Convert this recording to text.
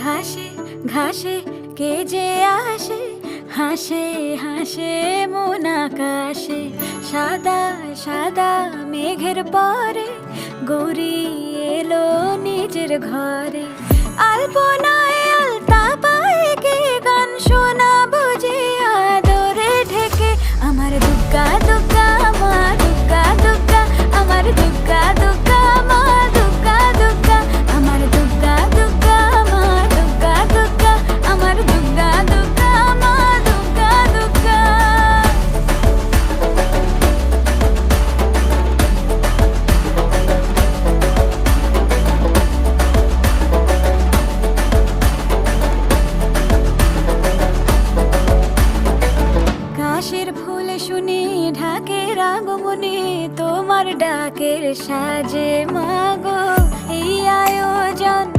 ঘাসে ঘাসে কে যে আসে, হাসে হাসে মন আকাশে। সাদা সাদা মেঘের পরে গৌরী এলো নিজের ঘরে। আলপনায় আলতা পায়ে কে গান শোনাবো যে আদরে ঢেকে। আমার দুগ্গা দুগ্গা মা দুগ্গা দুগ্গা, আমার দুগ্গা দুগ্গা মা দুগ্গা দুগ্গা, আমার দুগ্গা দুগ্গা মা দুগ্গা দুগ্গা, আমার দুগ্গা দুগ্গা মা দুগ্গা দুগ্গা। কাশের ফুল শুনি ঢাকের আগমনে, তোমার ডাকের সাজে মা